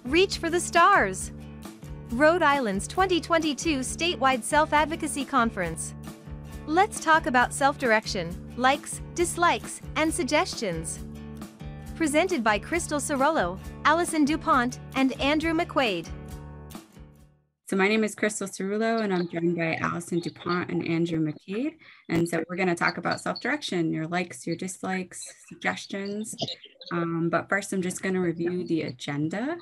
Reach for the stars. Rhode Island's 2022 Statewide Self-Advocacy Conference. Let's talk about self-direction, likes, dislikes, and suggestions. Presented by Crystal Cerullo, Allison DuPont, and Andrew McQuaid. So my name is Crystal Cerullo, and I'm joined by Allison DuPont and Andrew McQuaid. And so we're going to talk about self-direction, your likes, your dislikes, suggestions. But first, I'm just going to review the agenda.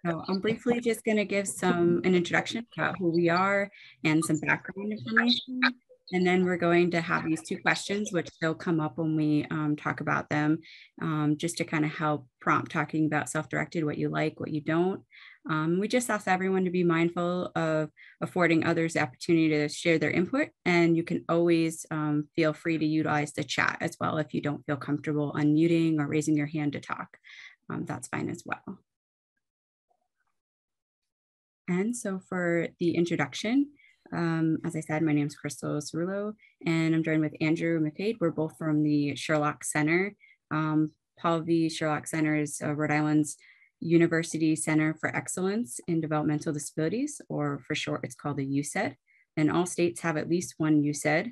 So I'm briefly just going to give an introduction about who we are and some background information. And then we're going to have these two questions, which will come up when we talk about them, just to kind of help prompt talking about self-directed, what you like, what you don't. We just ask everyone to be mindful of affording others the opportunity to share their input. And you can always feel free to utilize the chat as well if you don't feel comfortable unmuting or raising your hand to talk. That's fine as well. And so for the introduction, as I said, my name is Crystal Cerullo, and I'm joined with Andrew McQuaid. We're both from the Sherlock Center. Paul V. Sherlock Center is Rhode Island's University Center for Excellence in Developmental Disabilities, or for short, it's called the UCED. And all states have at least one UCED.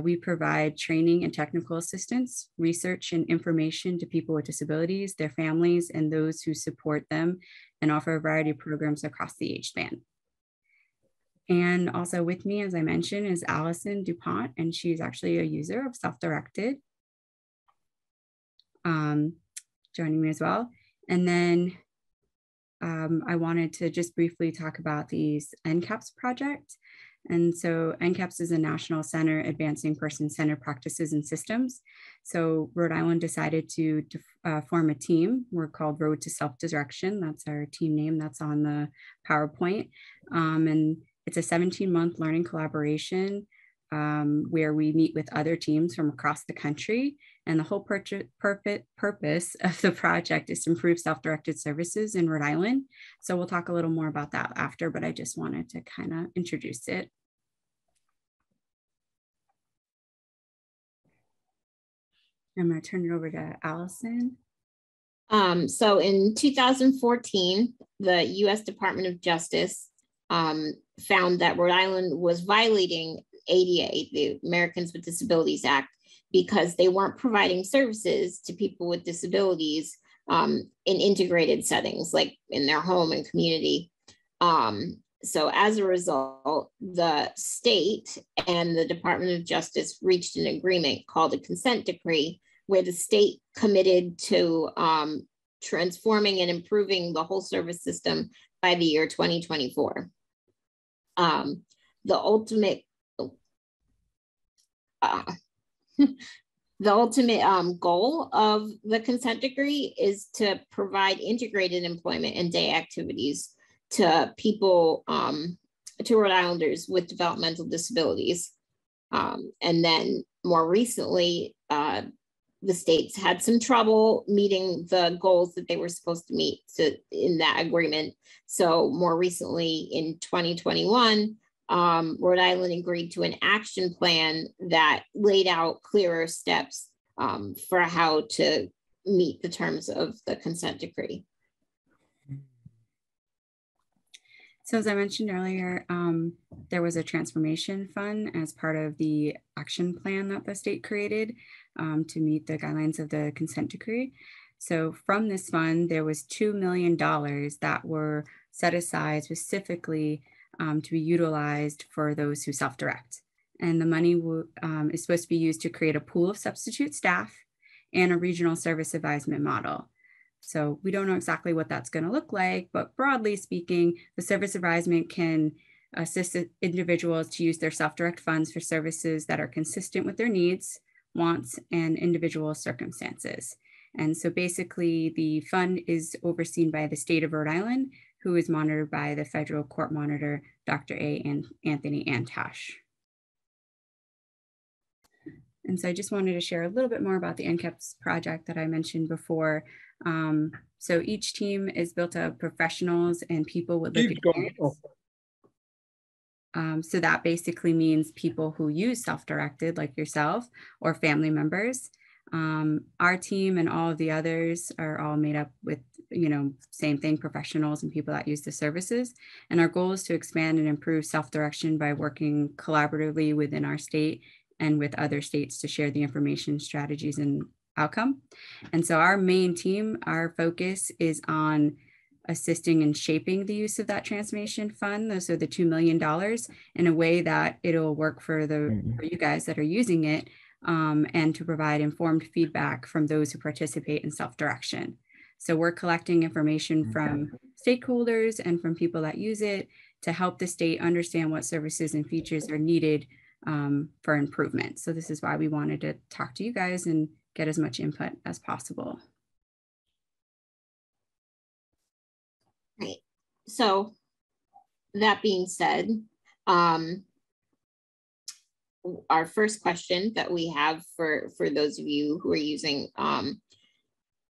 We provide training and technical assistance, research and information to people with disabilities, their families, and those who support them, and offer a variety of programs across the age span. And also with me, as I mentioned, is Allison DuPont, and she's actually a user of Self-Directed, joining me as well. And then I wanted to just briefly talk about the NCAPS project. And so NCAPS is a national center advancing person-centered practices and systems. So Rhode Island decided to form a team. We're called Road to Self-Direction. That's our team name. That's on the PowerPoint. And it's a 17-month learning collaboration where we meet with other teams from across the country. And the whole purpose of the project is to improve self-directed services in Rhode Island. So we'll talk a little more about that after, but I just wanted to kind of introduce it. I'm going to turn it over to Allison. So in 2014, the U.S. Department of Justice found that Rhode Island was violating ADA, the Americans with Disabilities Act, because they weren't providing services to people with disabilities in integrated settings, like in their home and community. So as a result, the state and the Department of Justice reached an agreement called a consent decree, where the state committed to transforming and improving the whole service system by the year 2024. The ultimate goal of the consent decree is to provide integrated employment and day activities to people, to Rhode Islanders with developmental disabilities. And then more recently, the states had some trouble meeting the goals that they were supposed to meet in that agreement. So more recently in 2021, Rhode Island agreed to an action plan that laid out clearer steps for how to meet the terms of the consent decree. So as I mentioned earlier, there was a transformation fund as part of the action plan that the state created to meet the guidelines of the consent decree. So from this fund, there was $2 million that were set aside specifically to be utilized for those who self-direct. And the money is supposed to be used to create a pool of substitute staff and a regional service advisement model. So we don't know exactly what that's going to look like, but broadly speaking, the service advisement can assist individuals to use their self-direct funds for services that are consistent with their needs, wants, and individual circumstances. And so basically the fund is overseen by the state of Rhode Island, who is monitored by the federal court monitor, Dr. Anthony Antash. And so I just wanted to share a little bit more about the NCAPS project that I mentioned before. So each team is built of professionals and people with lived experience. So that basically means people who use self-directed, like yourself, or family members. Our team and all of the others are all made up with, same thing, professionals and people that use the services. And our goal is to expand and improve self-direction by working collaboratively within our state and with other states to share the information, strategies, and outcome. And so our main team, our focus is on assisting in shaping the use of that transformation fund, those are the $2 million, in a way that it'll work for you guys that are using it, and to provide informed feedback from those who participate in self-direction. So we're collecting information from stakeholders and from people that use it to help the state understand what services and features are needed for improvement. So this is why we wanted to talk to you guys and get as much input as possible. Right. So that being said, our first question that we have for those of you who are using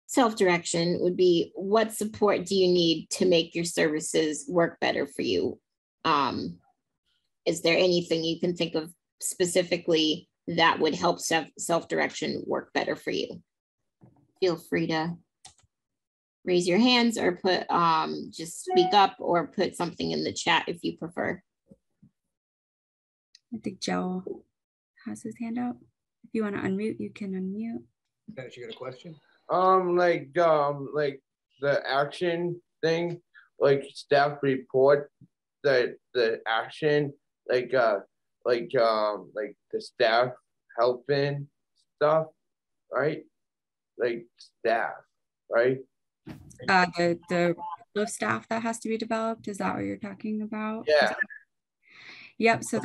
self-direction would be, what support do you need to make your services work better for you? Is there anything you can think of specifically that would help self-direction work better for you? Feel free to raise your hands or put just speak up or put something in the chat if you prefer. I think Joe has his hand up. If you want to unmute, you can unmute. Dennis, you got a question? Like the action thing, like staff report the action, like the staff helping stuff, right? Like staff, right? The staff that has to be developed, is that what you're talking about? Yeah. Yep. So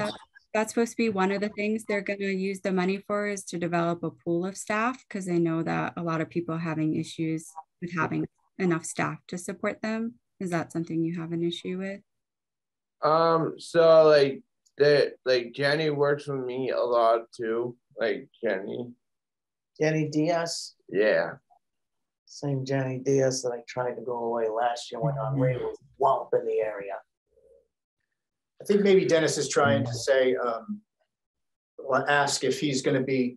that's supposed to be one of the things they're going to use the money for, is to develop a pool of staff, because they know that a lot of people are having issues with having enough staff to support them. Is that something you have an issue with? So like Jenny works with me a lot too. Like Jenny Diaz? Yeah. Same Jenny Diaz that I tried to go away last year when on way was wallop in the area. I think maybe Dennis is trying to say, ask if he's going to be,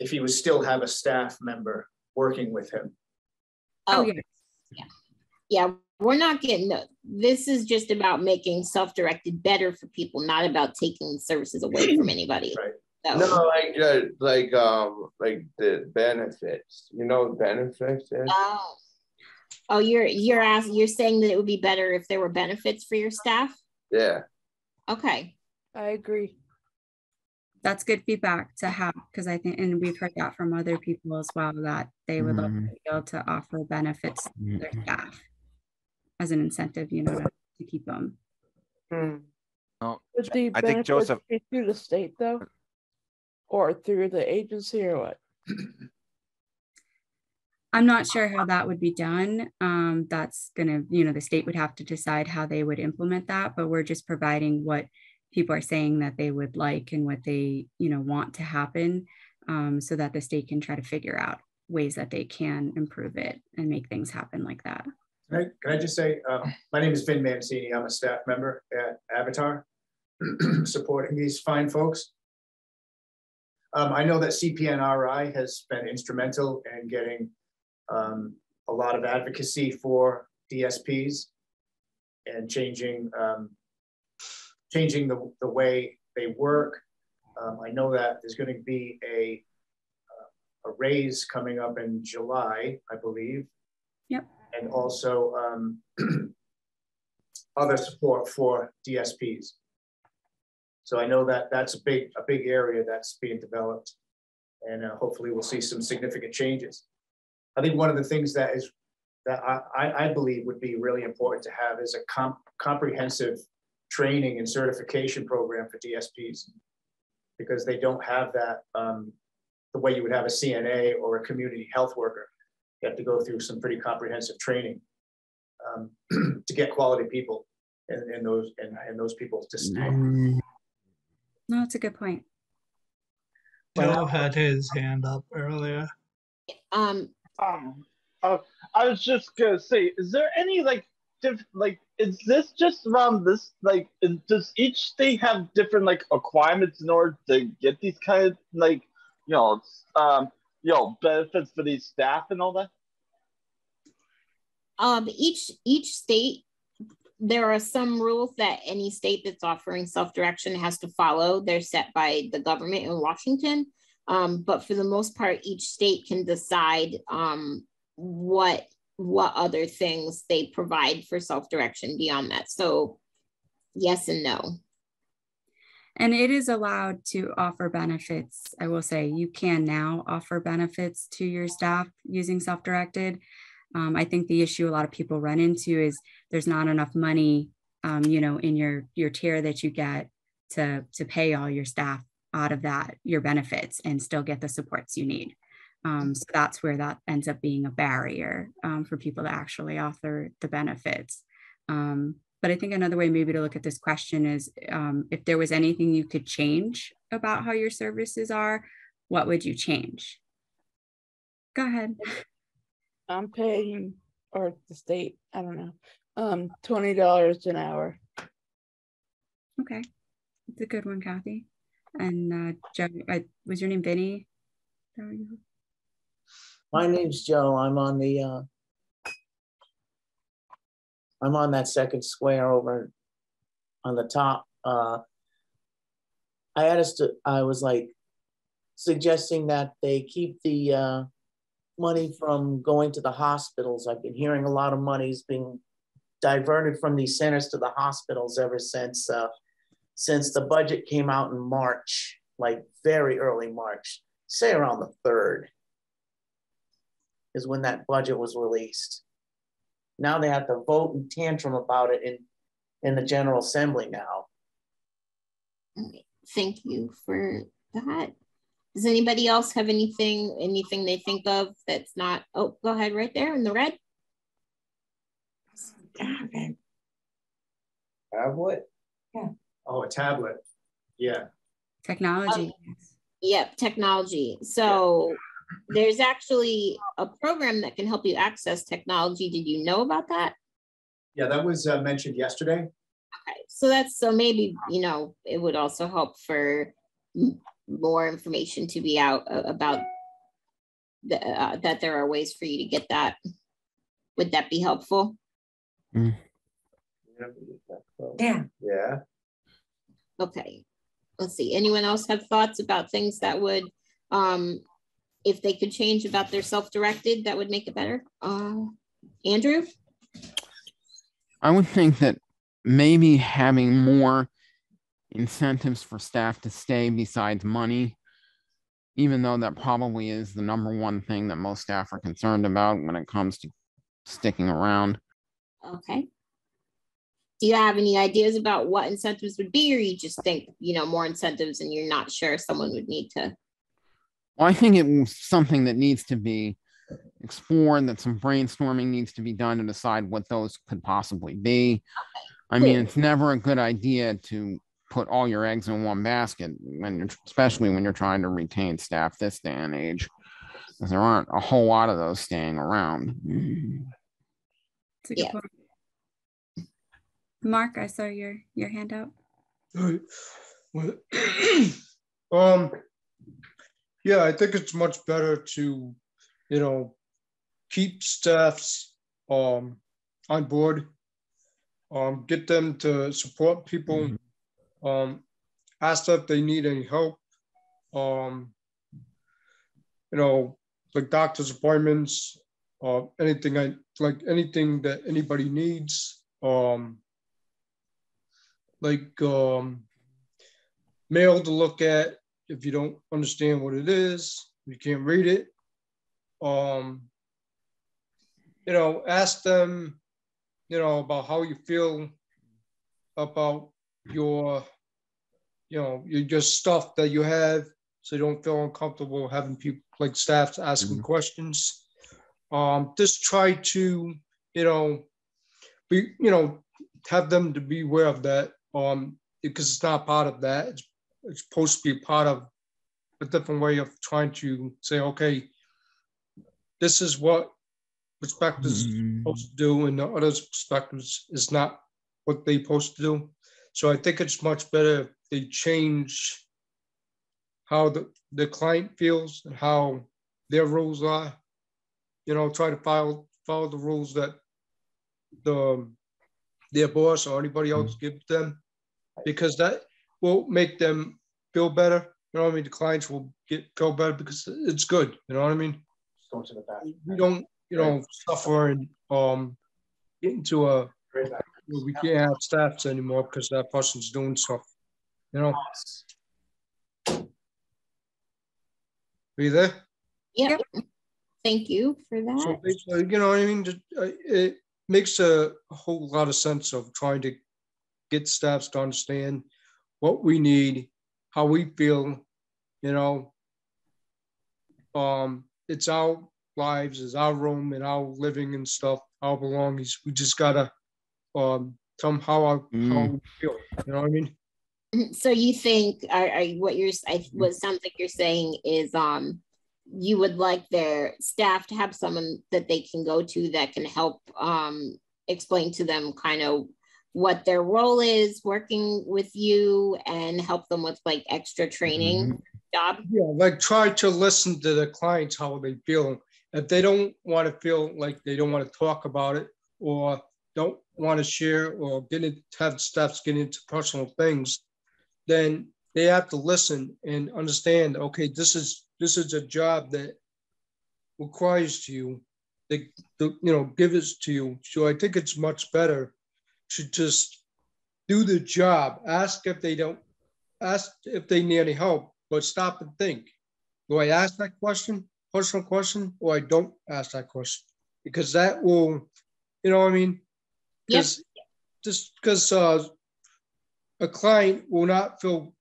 if he would still have a staff member working with him. Oh, yeah. We're not getting, this is just about making self-directed better for people, not about taking services away from anybody. Right. So. No, like the benefits. You know what benefits is? Oh, you're saying that it would be better if there were benefits for your staff? Yeah. Okay. I agree. That's good feedback to have, because I think, and we've heard that from other people as well, that they would love to be able to offer benefits to their staff as an incentive, to keep them. Would the I think Joseph be through the state though, or through the agency, or what? I'm not sure how that would be done. That's gonna, the state would have to decide how they would implement that, but we're just providing what people are saying that they would like and what they, want to happen, so that the state can try to figure out ways that they can improve it and make things happen like that. Can I just say, my name is Vin Mancini. I'm a staff member at Avatar, supporting these fine folks. I know that CPNRI has been instrumental in getting a lot of advocacy for DSPs and changing the way they work. I know that there's going to be a raise coming up in July, I believe. Yep. And also other support for DSPs. So I know that that's a big area that's being developed, and hopefully we'll see some significant changes. I think one of the things that I believe would be really important to have is a comprehensive training and certification program for DSPs, because they don't have that the way you would have a CNA or a community health worker. You have to go through some pretty comprehensive training to get quality people and those people to stay. No, that's a good point. Joe had his hand up earlier. I was just gonna say, is there any is this just around this, does each state have different requirements in order to get these kind of benefits for these staff and all that? Each state, there are some rules that any state that's offering self-direction has to follow. They're set by the government in Washington. But for the most part, each state can decide what other things they provide for self-direction beyond that. So yes and no. And it is allowed to offer benefits. I will say you can now offer benefits to your staff using self-directed. I think the issue a lot of people run into is there's not enough money, in your tier that you get to pay all your staff out of that, your benefits, and still get the supports you need. So that's where that ends up being a barrier for people to actually offer the benefits. But I think another way maybe to look at this question is if there was anything you could change about how your services are, what would you change? Go ahead. I'm paying, or the state, I don't know, $20 an hour. Okay, it's a good one, Kathy. And Joe, was your name Vinny? My name's Joe. I'm on that second square over on the top. I was like suggesting that they keep the money from going to the hospitals. I've been hearing a lot of money's being diverted from these centers to the hospitals ever since the budget came out in March, like very early March, say around the 3rd is when that budget was released. Now they have to vote and tantrum about it in the General Assembly now. Thank you for that. Does anybody else have anything they think of that's not, oh, go ahead right there in the red. Okay. Tablet? Yeah. Oh, a tablet. Yeah. Technology. Yep, technology. So there's actually a program that can help you access technology. Did you know about that? Yeah, that was mentioned yesterday. Okay, so maybe, it would also help for more information to be out about that there are ways for you to get that. Would that be helpful? Yeah. Yeah. Okay, let's see. Anyone else have thoughts about things that would, if they could change about their self-directed, that would make it better? Andrew? I would think that maybe having more incentives for staff to stay besides money, even though that probably is the #1 thing that most staff are concerned about when it comes to sticking around. Okay. Do you have any ideas about what incentives would be, or you just think, more incentives and you're not sure someone would need to? Well, I think it was something that needs to be explored, that some brainstorming needs to be done to decide what those could possibly be. Okay, I mean, it's never a good idea to put all your eggs in one basket, especially when you're trying to retain staff this day and age, because there aren't a whole lot of those staying around. That's a good point. Mark, I saw your hand up. Yeah, I think it's much better to, keep staffs on board, get them to support people, ask them if they need any help, like doctor's appointments, anything that anybody needs, mail to look at if you don't understand what it is, you can't read it. Ask them, about how you feel about your stuff that you have, so you don't feel uncomfortable having people like staff asking questions. Just try to, have them to be aware of that, because it's not part of that. It's supposed to be part of a different way of trying to say, okay, this is what perspectives supposed to do, and the other perspectives is not what they're supposed to do. So I think it's much better if they change how the client feels and how their rules are. You know, try to follow the rules that their boss or anybody else gives them, because that will make them feel better. You know what I mean? The clients will feel better because it's good. You know what I mean? Go to the back. We don't, you know, suffer and get into a we can't have staffs anymore because that person's doing stuff. You know. Are you there? Yeah. Yep. Thank you for that. So basically, you know what I mean? It makes a whole lot of sense of trying to get staffs to understand what we need, how we feel, you know. It's our lives, it's our room and our living and stuff, our belongings. We just gotta tell them how we feel. You know what I mean? So you think what sounds like you're saying is you would like their staff to have someone that they can go to that can help explain to them kind of what their role is working with you and help them with like extra training job? Yeah, like try to listen to the clients, how they feel. If they don't want to feel like they don't want to talk about it or don't want to share or have staffs get into personal things, then they have to listen and understand, okay, this is a job that requires you, you know, give it to you. So I think it's much better to just do the job, ask if they need any help, but stop and think. Do I ask that personal question, or I don't ask that question? Because that will, you know what I mean? Because just because a client will not feel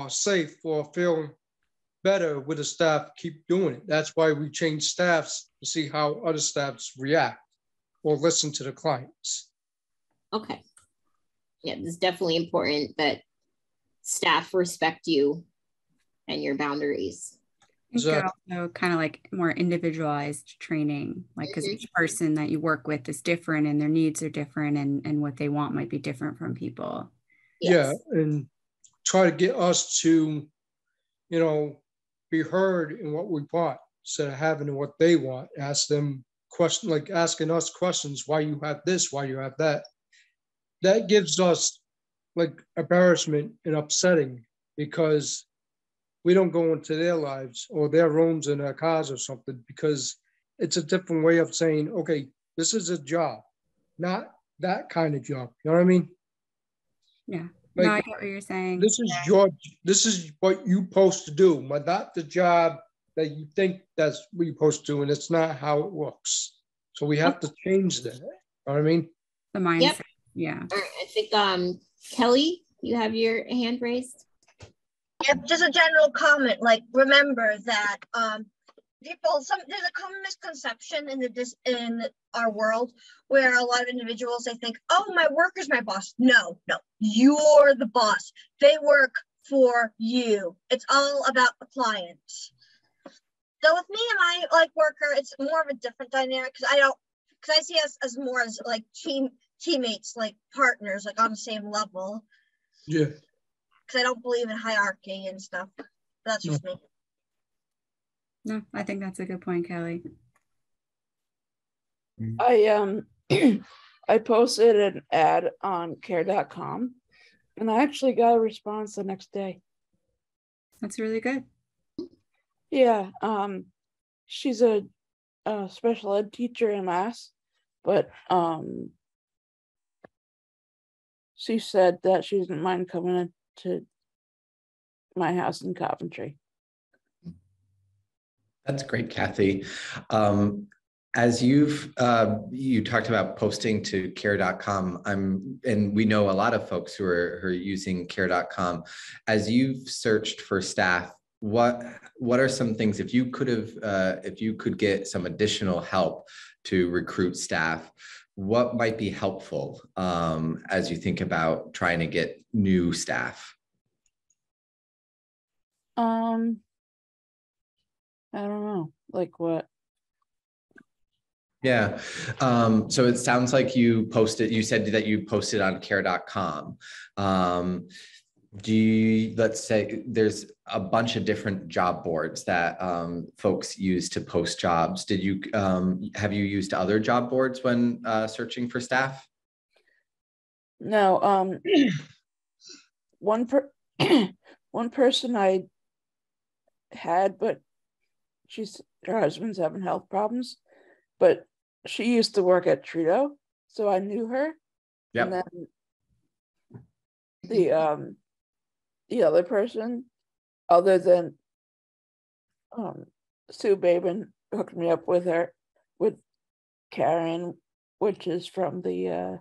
safe or feel better with the staff keep doing it. That's why we change staffs to see how other staffs react or listen to the clients. Okay. Yeah, it's definitely important that staff respect you and your boundaries. I think also kind of like more individualized training, like because each person that you work with is different and their needs are different and what they want might be different from people. Yes. Yeah, and try to get us to, you know, be heard in what we want instead of having what they want. Ask them questions, like asking us questions, why you have this, why you have that. That gives us like embarrassment and upsetting because we don't go into their lives or their rooms in their cars or something, because it's a different way of saying, okay, this is a job, not that kind of job. You know what I mean? Yeah. Like, no, I get what you're saying. This is what you're supposed to do, but not the job that you think that's what you're supposed to do, and it's not how it works. So we have to change that. You know what I mean? The mindset. Yep. Yeah. I think Kelly, you have your hand raised. Yep, just a general comment. Like, remember that there's a common misconception in our world where a lot of individuals, they think, oh, my worker's my boss. No, you're the boss. They work for you. It's all about the clients. So with me and my like worker, it's more of a different dynamic because I see us as more as like teammates, like partners, like on the same level. Yeah. Because I don't believe in hierarchy and stuff. That's just me. No, I think that's a good point, Kelly. I posted an ad on care.com and I actually got a response the next day. That's really good. Yeah. She's a special ed teacher in Mass, but she said that she doesn't mind coming in to my house in Coventry. That's great, Kathy. As you talked about posting to care.com, and we know a lot of folks who are using care.com. As you've searched for staff, what are some things, if you could get some additional help to recruit staff, what might be helpful as you think about trying to get new staff? I don't know, like what? Yeah. So it sounds like you said that you posted on care.com. Do you, let's say there's a bunch of different job boards that folks use to post jobs. Did you, have you used other job boards when searching for staff? No, one person I had, but her husband's having health problems, but she used to work at Trudeau, so I knew her. Yep. And then the other person, other than Sue Babin, hooked me up with Karen, which is from the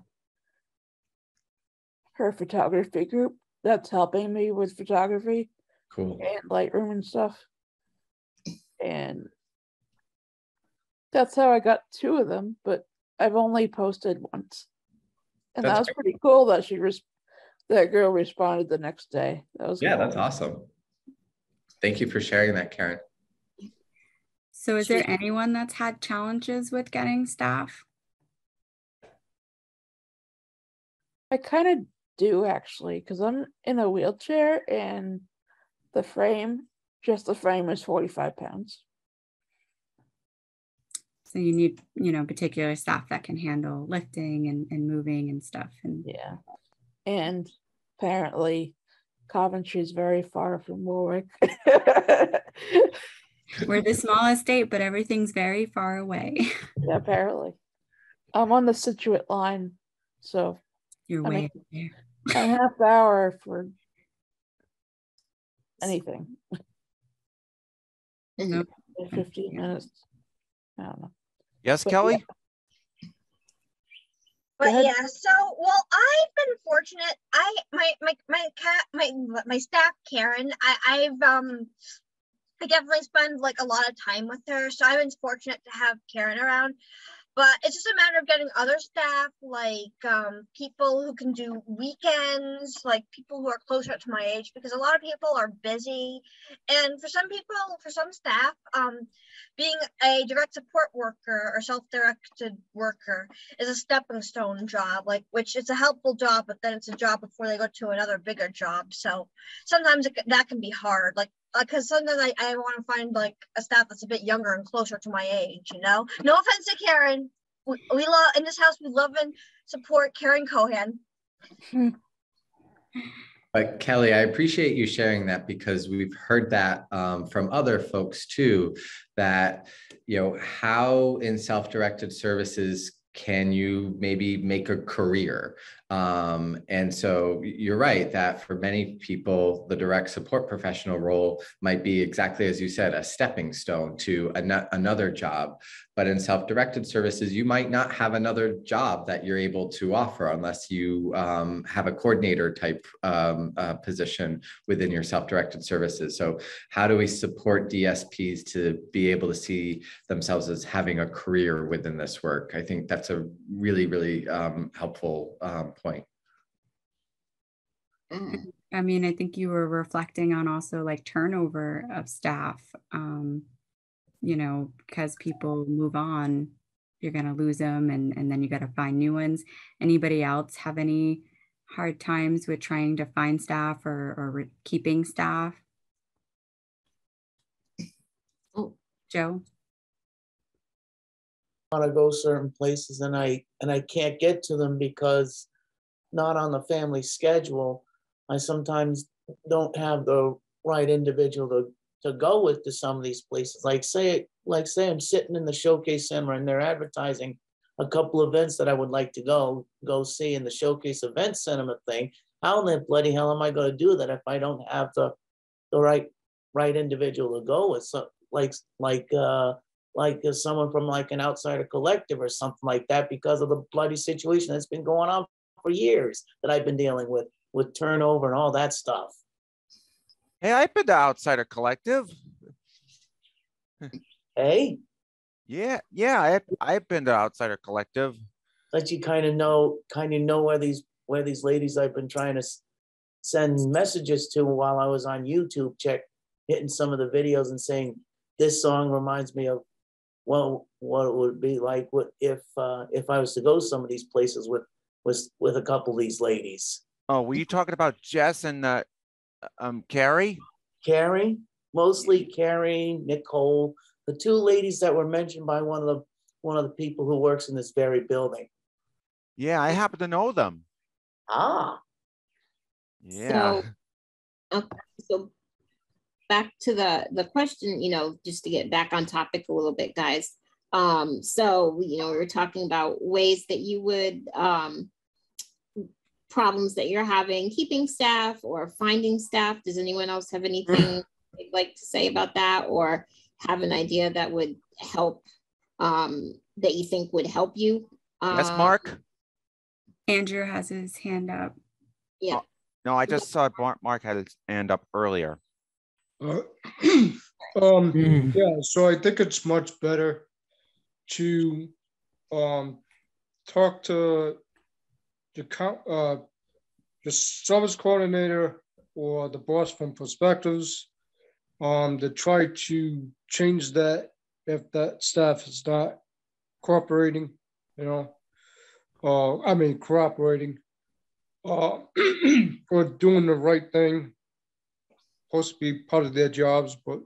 her photography group that's helping me with photography. Cool. And Lightroom and stuff. And that's how I got two of them, but I've only posted once. And that was pretty cool that that girl responded the next day. That was cool. That's awesome. Thank you for sharing that, Karen. So is there anyone that's had challenges with getting staff? I kind of do, actually, because I'm in a wheelchair and the frame is 45 pounds. So you need, particular staff that can handle lifting and moving and stuff. And yeah. And apparently Coventry is very far from Warwick. We're the smallest state, but everything's very far away. Yeah, apparently. I'm on the Situate line, so you're way there. A half hour for anything. Nope. 15 minutes. I don't know. Yes, but Kelly? Yeah. But yeah, so I've been fortunate. My staff, Karen, I definitely spend like a lot of time with her. So I've been fortunate to have Karen around. But it's just a matter of getting other staff, like people who can do weekends, like people who are closer to my age, because a lot of people are busy. And for some people, for some staff, being a direct support worker or self-directed worker is a stepping stone job, which is a helpful job, but then it's a job before they go to another bigger job. So sometimes that can be hard, because sometimes I want to find like a staff that's a bit younger and closer to my age, No offense to Karen. We love, in this house, we love and support Karen Cohan. But Kelly, I appreciate you sharing that, because we've heard that from other folks too, that, how in self-directed services can you maybe make a career? And so you're right that for many people, the direct support professional role might be exactly as you said, a stepping stone to another job. But in self-directed services, you might not have another job that you're able to offer unless you have a coordinator type position within your self-directed services. So how do we support DSPs to be able to see themselves as having a career within this work? I think that's a really, really helpful point. I mean, I think you were reflecting on also like turnover of staff, because people move on, you're going to lose them and then you got to find new ones. Anybody else have any hard times with trying to find staff or keeping staff? Oh, Joe? I want to go certain places and I can't get to them because not on the family schedule. I sometimes don't have the right individual to go with to some of these places. Like say I'm sitting in the Showcase Center and they're advertising a couple events that I would like to go see in the Showcase Event Cinema thing. How in the bloody hell am I going to do that if I don't have the right individual to go with? So like someone from like an outsider collective or something like that, because of the bloody situation that's been going on for years that I've been dealing with turnover and all that stuff. Hey, I've been to Outsider Collective. Hey? Yeah, I've been to Outsider Collective. But you kind of know where these ladies I've been trying to send messages to while I was on YouTube, hitting some of the videos and saying, this song reminds me of what it would be like if I was to go some of these places with a couple of these ladies. Oh, were you talking about Jess and Carrie? Carrie, mostly Carrie, Nicole, the two ladies that were mentioned by one of the people who works in this very building. Yeah, I happen to know them. Ah. Yeah. So back to the question, just to get back on topic a little bit, guys. So, we were talking about ways that you would, problems that you're having keeping staff or finding staff. Does anyone else have anything they'd like to say about that, or have an idea that would help, that you think would help you? Yes, Mark? Andrew has his hand up. Yeah. No, I just saw Mark had his hand up earlier. Yeah, so I think it's much better to talk to the service coordinator or the boss from Perspectives to try to change that if that staff is not cooperating, cooperating or doing the right thing, supposed to be part of their jobs, but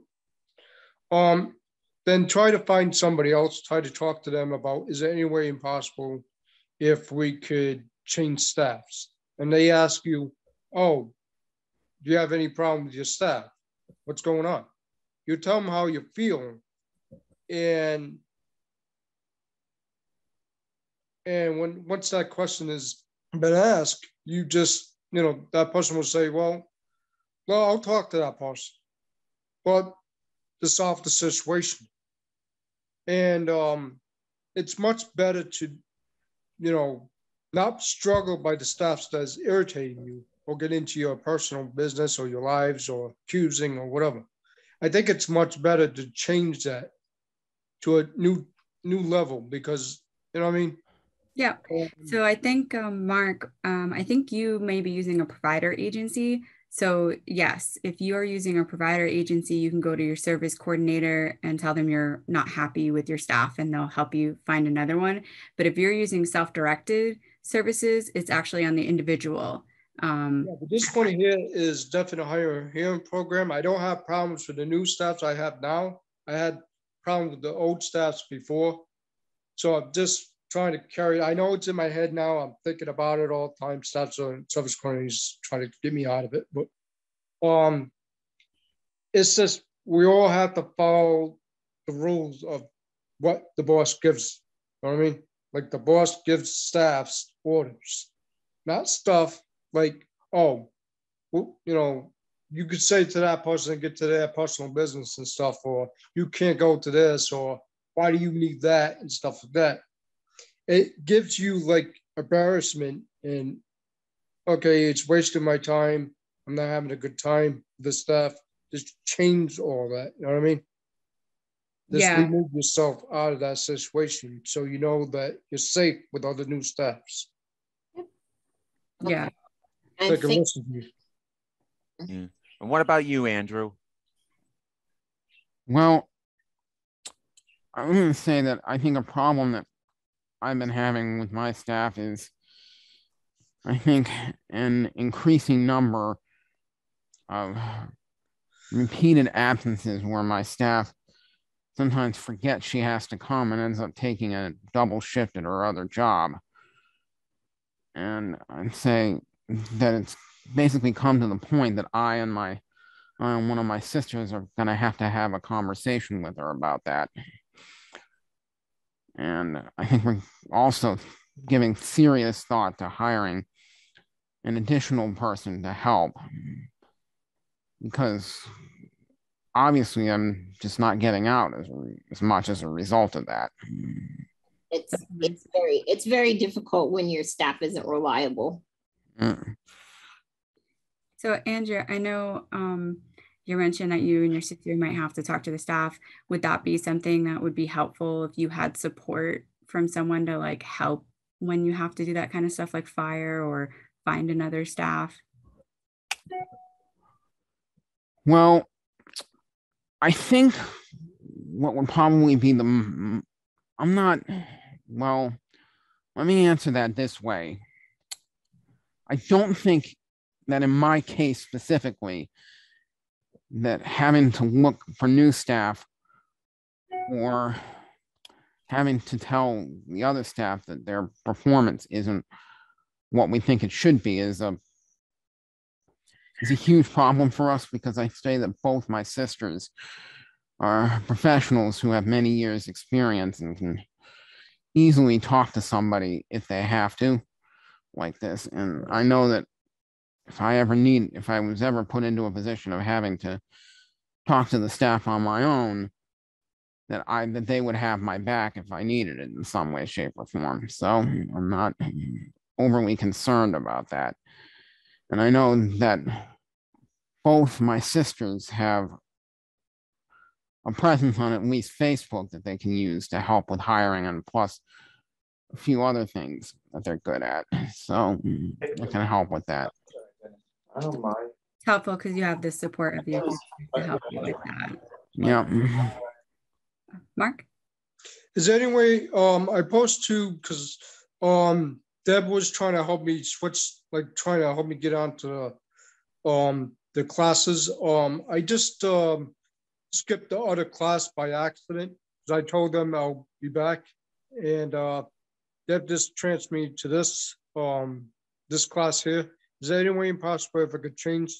then try to find somebody else, try to talk to them about, is there any way impossible if we could change staffs? And they ask you, oh, do you have any problem with your staff? What's going on? You tell them how you feel, and once that question has been asked, you just, that person will say, well, I'll talk to that person, but to solve the situation. And it's much better to, not struggle by the stuff that's irritating you or get into your personal business or your lives or accusing or whatever. I think it's much better to change that to a new level, because, you know what I mean? Yeah. So I think, Mark, I think you may be using a provider agency. So yes, if you are using a provider agency, you can go to your service coordinator and tell them you're not happy with your staff, and they'll help you find another one. But if you're using self-directed services, it's actually on the individual. But this one here is definitely a higher hearing program. I don't have problems with the new staffs I have now. I had problems with the old staffs before. So I'm just trying to carry, I know it's in my head now. I'm thinking about it all the time. Staffs and service coordinators trying to get me out of it. But it's just, we all have to follow the rules of what the boss gives. You know what I mean? Like the boss gives staffs orders, not stuff like, oh, well, you could say to that person, get to their personal business and stuff, or you can't go to this, or why do you need that and stuff like that. It gives you like embarrassment and, okay, it's wasting my time. I'm not having a good time. This stuff, just change all that. You know what I mean? Just remove yourself out of that situation so you know that you're safe with other new staffs. Yeah. Yeah. And what about you, Andrew? Well, I'm going to say that I think a problem that I've been having with my staff is, I think, an increasing number of repeated absences where my staff sometimes forgets she has to come and ends up taking a double shift at her other job. And I'd say that it's basically come to the point that I and one of my sisters are going to have a conversation with her about that. And I think we're also giving serious thought to hiring an additional person to help, because obviously I'm just not getting out as much as a result of that. It's very difficult when your staff isn't reliable. So Andrew, I know you mentioned that you and your sister might have to talk to the staff. Would that be something that would be helpful if you had support from someone to like help when you have to do that kind of stuff, like fire or find another staff? Well, I think what would probably be let me answer that this way. I don't think that in my case specifically, that having to look for new staff or having to tell the other staff that their performance isn't what we think it should be is a huge problem for us, because I say that both my sisters are professionals who have many years experience and can easily talk to somebody if they have to like this. And I know that if I was ever put into a position of having to talk to the staff on my own, that they would have my back if I needed it in some way, shape, or form. So I'm not overly concerned about that. And I know that both my sisters have a presence on at least Facebook that they can use to help with hiring, and plus a few other things that they're good at. So I can help with that. I don't mind. It's helpful because you have the support of your sister to help you with that. Yeah. Mark? Is there any way I post to, because Deb was trying to help me switch, like trying to help me get onto the classes. I just skipped the other class by accident because I told them I'll be back, and Deb just transferred me to this this class here. Is there any way possible if I could change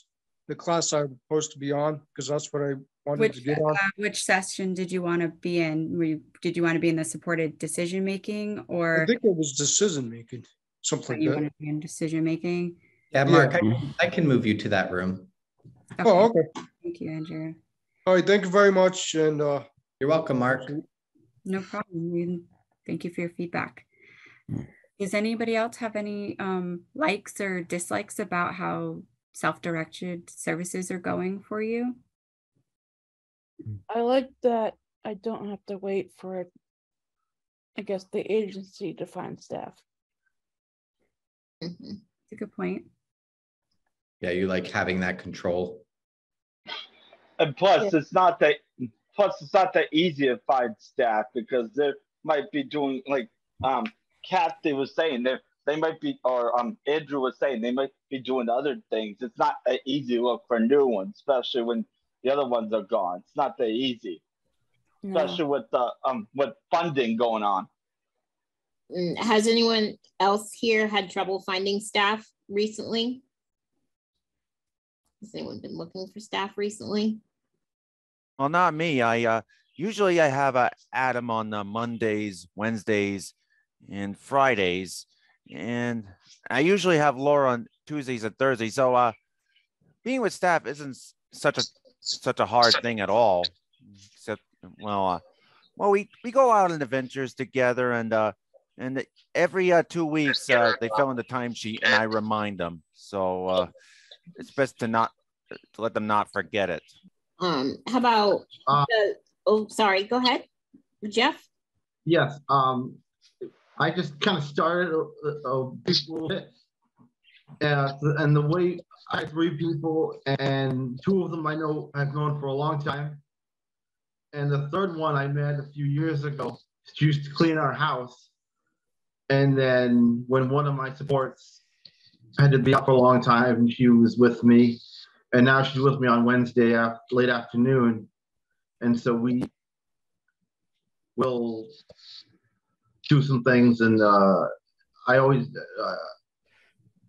the class I'm supposed to be on, because that's what I wanted to get on? Which session did you want to be in? Did you want to be in the supported decision making, or? I think it was decision making, something like you that. want to be in decision making? Yeah, Mark, I can move you to that room. Okay. Oh, okay. Thank you, Andrew. All right, thank you very much. And you're welcome, Mark. No problem. Thank you for your feedback. Does anybody else have any likes or dislikes about how self-directed services are going for you? I like that I don't have to wait for, I guess, the agency to find staff. That's a good point. Yeah, you like having that control. And plus, it's not that easy to find staff, because they might be doing, like Kathy was saying, they might be, or Andrew was saying, they might be doing other things. It's not that easy to look for new ones, especially when the other ones are gone. It's not that easy, especially with funding going on. Has anyone else here had trouble finding staff recently? Has anyone been looking for staff recently? Well, not me. I usually I have Adam on Mondays, Wednesdays, and Fridays, and I usually have Laura on Tuesdays and Thursdays. So being with staff isn't such a hard thing at all. Except, well, we go out on adventures together, and every 2 weeks they fill in the timesheet, and I remind them. So it's best to let them not forget it. How about oh, sorry, go ahead, Jeff. Yes, I just kind of started a bit, and the way I have 3 people, and 2 of them I've known for a long time, and the third one I met a few years ago. She used to clean our house, and then when one of my supports had to be out for a long time, she was with me, and now she's with me on Wednesday late afternoon, and so we will do some things. And I always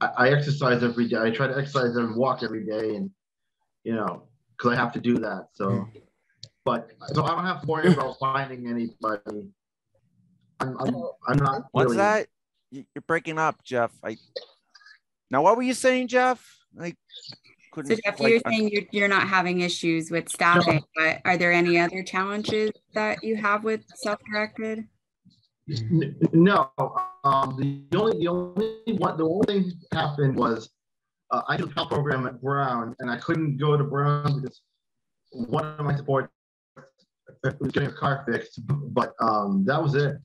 I exercise every day. I try to exercise and walk every day, and because I have to do that. So, so I don't have to worry about finding anybody. I'm not. What's really... that? You're breaking up, Jeff. Now, what were you saying, Jeff? So Jeff, you're saying you're not having issues with staffing, but are there any other challenges that you have with self-directed? No. The only thing that happened was I did a Pell program at Brown, and I couldn't go to Brown because one of my supports was getting a car fixed. But that was it.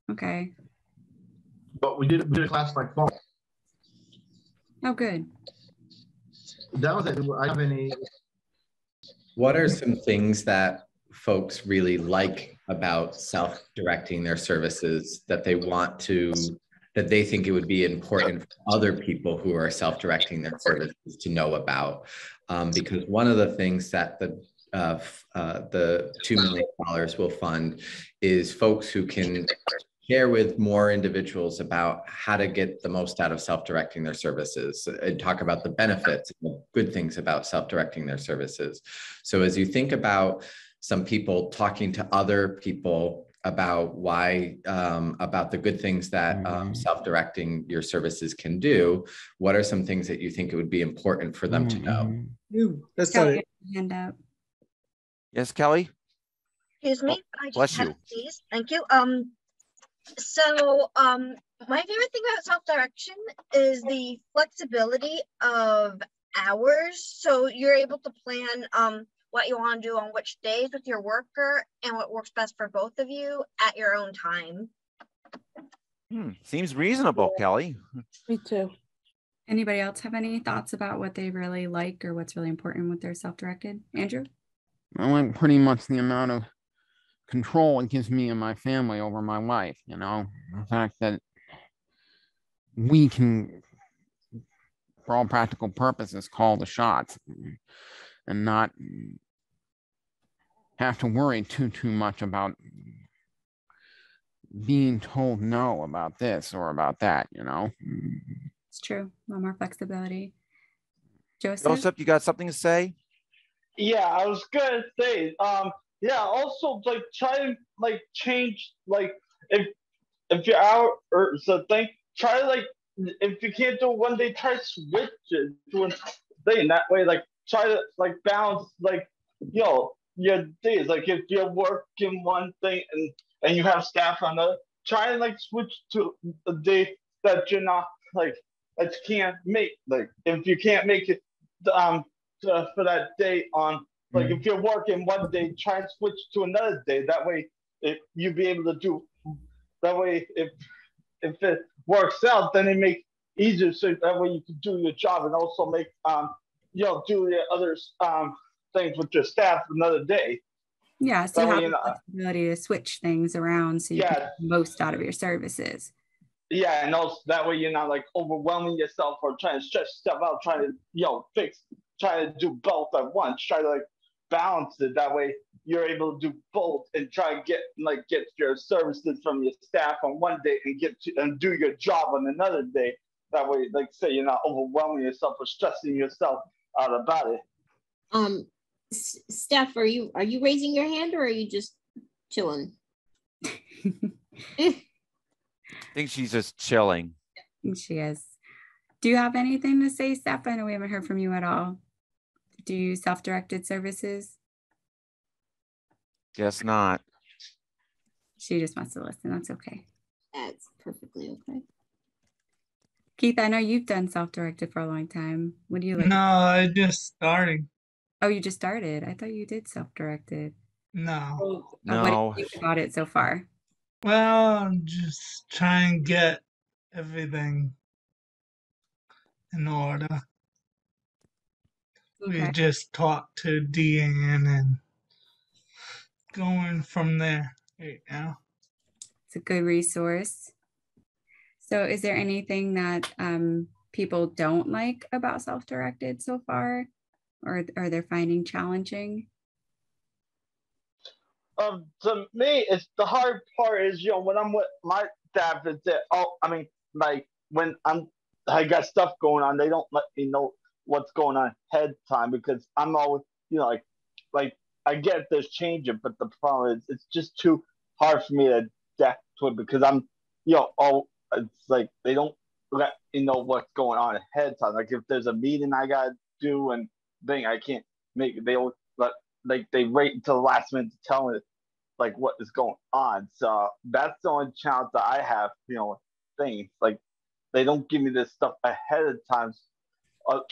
Okay. But we did a class by phone. Oh, good. That was it. I have any. What are some things that folks really like about self-directing their services that they that they think it would be important for other people who are self-directing their services to know about. Because one of the things that the $2 million will fund is folks who can share with more individuals about how to get the most out of self-directing their services and talk about the benefits and the good things about self-directing their services. So as you think about some people talking to other people about why, about the good things that self-directing your services can do, what are some things that you think it would be important for them to know? That's not it. Hand up. Yes, Kelly? Excuse me. I just Bless have you. these. Thank you. My favorite thing about self-direction is the flexibility of hours. So you're able to plan what you want to do on which days with your worker and what works best for both of you at your own time. Seems reasonable, Kelly. Me too. Anybody else have any thoughts about what they really like or what's really important with their self-directed? Andrew? I like pretty much the amount of control it gives me and my family over my life, you know, the fact that we can, for all practical purposes, call the shots and not have to worry too much about being told no about this or about that, you know. It's true. A little more flexibility. Joseph, you got something to say? Yeah, I was gonna say, yeah, also like try to like change, like if you're out or something, try to like, if you can't do it one day, try to switch it to a thing. That way, like try to like balance like, your days. Like if you're working one thing and you have staff on the, try and like switch to a day that you're not like, that you can't make. Like if you can't make it for that day on, like if you're working one day, try and switch to another day. That way you'll be able to do, that way if it works out, then it makes it easier, so that way you can do your job and also make do your other things with your staff another day. Yeah, so That you have the flexibility to switch things around so you can get the most out of your services. Yeah, and also that way you're not like overwhelming yourself or trying to stretch stuff out, trying to try to do both at once. Try to like balance it. That way you're able to do both and try and get your services from your staff on one day and do your job on another day. That way, like say, you're not overwhelming yourself or stressing yourself out about it. Steph, are you raising your hand or are you just chilling? I think she's just chilling. She is. Do you have anything to say, Steph? I know we haven't heard from you at all. Do you use self-directed services? Guess not. She just wants to listen. That's okay. That's perfectly okay. Keith, I know you've done self-directed for a long time. What do you like? No, I just started. Oh, you just started. I thought you did self-directed. No. No. What do you think about it so far? Well, just try and get everything in order. Okay. We just talked to Deanne and going from there right now. It's a good resource. So is there anything that people don't like about self-directed so far, or are they finding challenging? To me, it's the hard part is, when I'm with my staff, is that, like when I got stuff going on, they don't let me know what's going on ahead of time, because I'm always, like I get there's changing, but the problem is it's just too hard for me to adapt to it, because I'm, it's like they don't let me know what's going on ahead of time. Like if there's a meeting I gotta do and thing I can't make it, they always they wait until the last minute to tell me like what is going on. So that's the only challenge that I have, things like they don't give me this stuff ahead of time.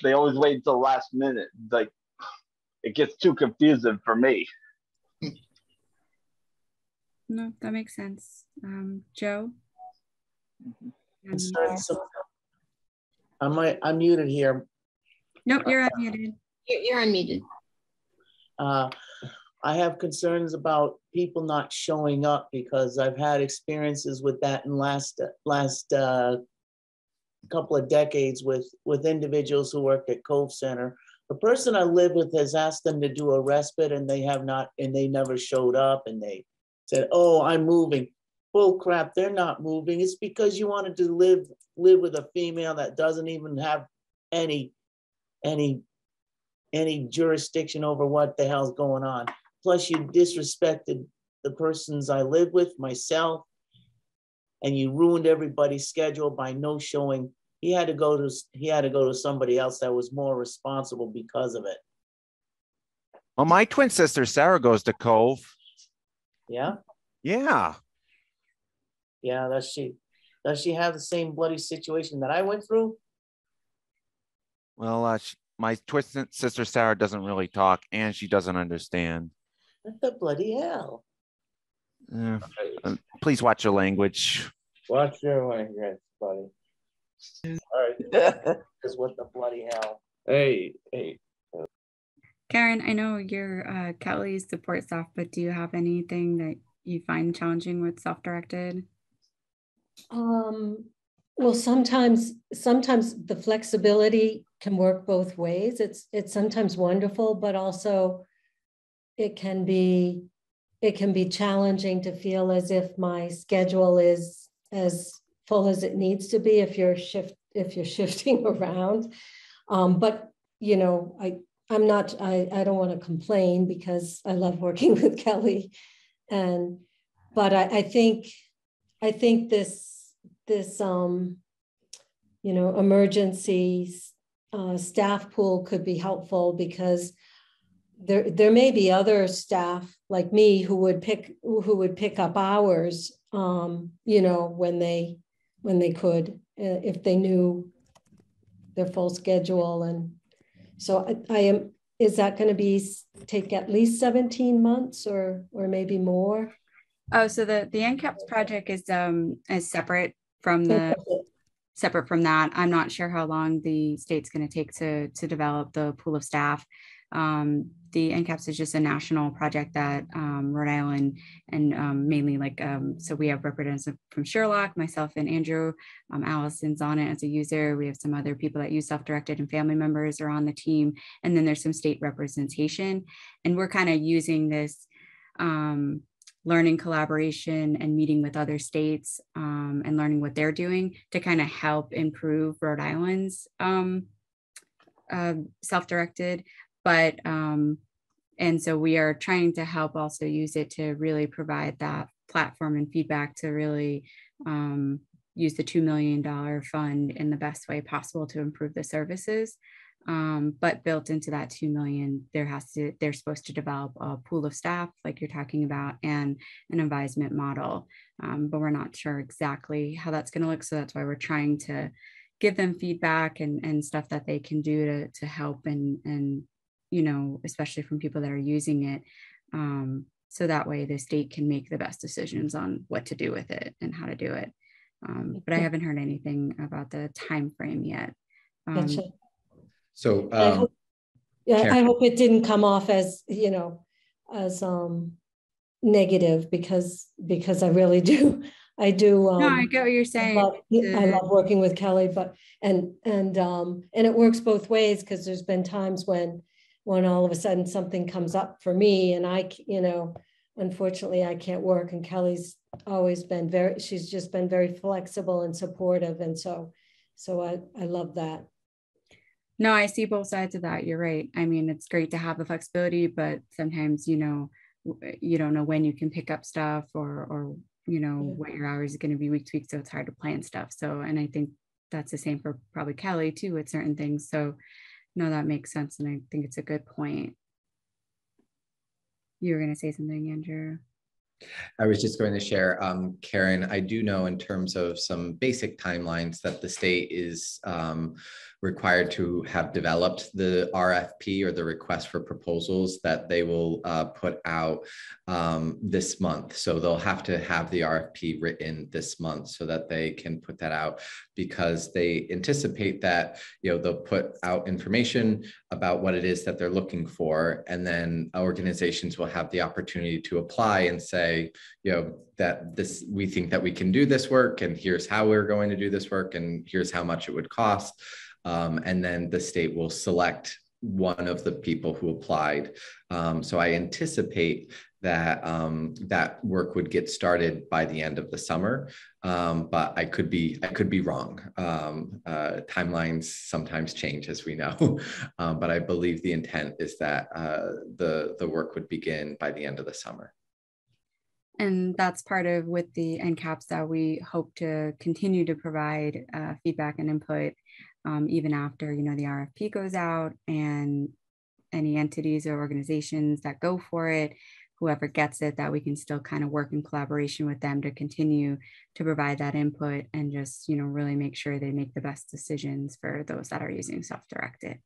They always wait until the last minute. Like it gets too confusing for me. No, that makes sense. Joe? I'm muted here. Nope, you're unmuted. You're unmuted. I have concerns about people not showing up because I've had experiences with that in last couple of decades with individuals who work at Cove Center. The person I live with has asked them to do a respite and they have not, and they never showed up, and they said, oh, I'm moving. Bull crap, they're not moving. It's because you wanted to live with a female that doesn't even have any jurisdiction over what the hell's going on. Plus you disrespected the persons I live with, myself, and you ruined everybody's schedule by no showing. He had to go to somebody else that was more responsible because of it. Well, my twin sister Sarah goes to Cove. Yeah? Yeah. Yeah, does she have the same bloody situation that I went through? Well, my twin sister Sarah doesn't really talk, and she doesn't understand. What the bloody hell? Please watch your language. Watch your language, buddy. All right. Because what the bloody hell? Hey. Karen, I know you're Kelly's support staff, but do you have anything that you find challenging with self-directed? Well, sometimes the flexibility can work both ways. It's sometimes wonderful, but also it can be challenging to feel as if my schedule is as full as it needs to be if you're shifting around. But you know, I don't want to complain because I love working with Kelly, but I think this you know, emergency staff pool could be helpful because there may be other staff like me who would pick up hours, you know, when they could, if they knew their full schedule. And so is that going to take at least 17 months or maybe more? Oh, so the NCAPS project is separate from that. I'm not sure how long the state's going to take to develop the pool of staff. The NCAPS is just a national project that Rhode Island and mainly so we have representatives from Sherlock, myself and Andrew, Allison's on it as a user. We have some other people that use self-directed and family members are on the team. And then there's some state representation. And we're kind of using this learning collaboration and meeting with other states and learning what they're doing to kind of help improve Rhode Island's self-directed. But, and so we are trying to help also use it to really provide that platform and feedback to really use the $2 million fund in the best way possible to improve the services. But built into that 2 million, they're supposed to develop a pool of staff like you're talking about and an advisement model. But we're not sure exactly how that's going to look. So that's why we're trying to give them feedback and stuff that they can do to help and, you know, especially from people that are using it. So that way the state can make the best decisions on what to do with it and how to do it. But I haven't heard anything about the time frame yet. Gotcha. So I hope it didn't come off as, you know, as negative because I really do. I do. No, I get what you're saying. I love working with Kelly, but and it works both ways because there's been times when all of a sudden something comes up for me and I, you know, unfortunately I can't work, and Kelly's always been she's just been very flexible and supportive, and so I love that. No, I see both sides of that. You're right. I mean, it's great to have the flexibility, but sometimes, you know, you don't know when you can pick up stuff or you know, what your hours are going to be week to week. So it's hard to plan stuff. So, and I think that's the same for probably Kelly too, with certain things. So no, that makes sense. And I think it's a good point. You were going to say something, Andrew. I was just going to share, Karen, I do know in terms of some basic timelines that the state is required to have developed the RFP or the request for proposals that they will put out this month. So they'll have to have the RFP written this month so that they can put that out, because they anticipate that, you know, they'll put out information about what it is that they're looking for, and then organizations will have the opportunity to apply and say, you know, that this, we think that we can do this work, and here's how we're going to do this work, and here's how much it would cost. And then the state will select one of the people who applied. So I anticipate that that work would get started by the end of the summer, but I could be wrong. Timelines sometimes change, as we know, but I believe the intent is that the work would begin by the end of the summer. And that's part of with the NCAPs that we hope to continue to provide feedback and input even after, you know, the RFP goes out, and any entities or organizations that go for it, whoever gets it, that we can still kind of work in collaboration with them to continue to provide that input and just, you know, really make sure they make the best decisions for those that are using self-directed.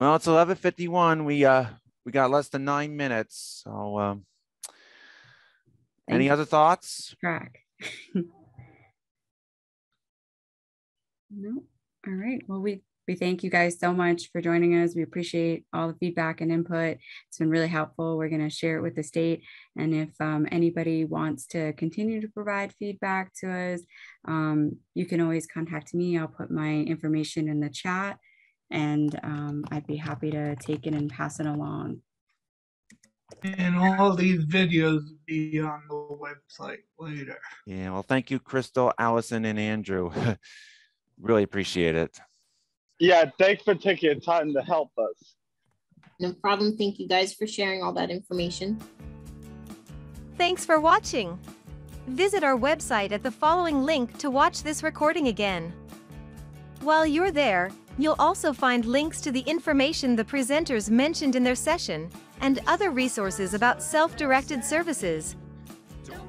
Well, it's 11:51. We got less than 9 minutes. So any other thoughts? Track. No. All right. Well, we thank you guys so much for joining us. We appreciate all the feedback and input. It's been really helpful. We're going to share it with the state. And if anybody wants to continue to provide feedback to us, you can always contact me. I'll put my information in the chat, and I'd be happy to take it and pass it along. And all these videos will be on the website later. Yeah, well, thank you, Crystal, Allison, and Andrew. Really appreciate it. Yeah, thanks for taking the time to help us. No problem. Thank you guys for sharing all that information. Thanks for watching. Visit our website at the following link to watch this recording again. While you're there, you'll also find links to the information the presenters mentioned in their session and other resources about self-directed services.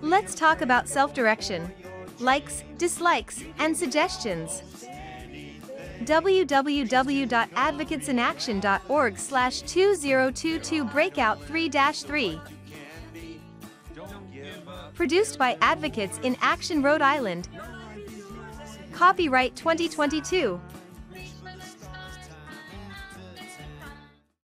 Let's talk about self-direction, likes, dislikes, and suggestions. www.advocatesinaction.org/2022 breakout 3-3. Produced by Advocates in Action, Rhode Island. Copyright 2022.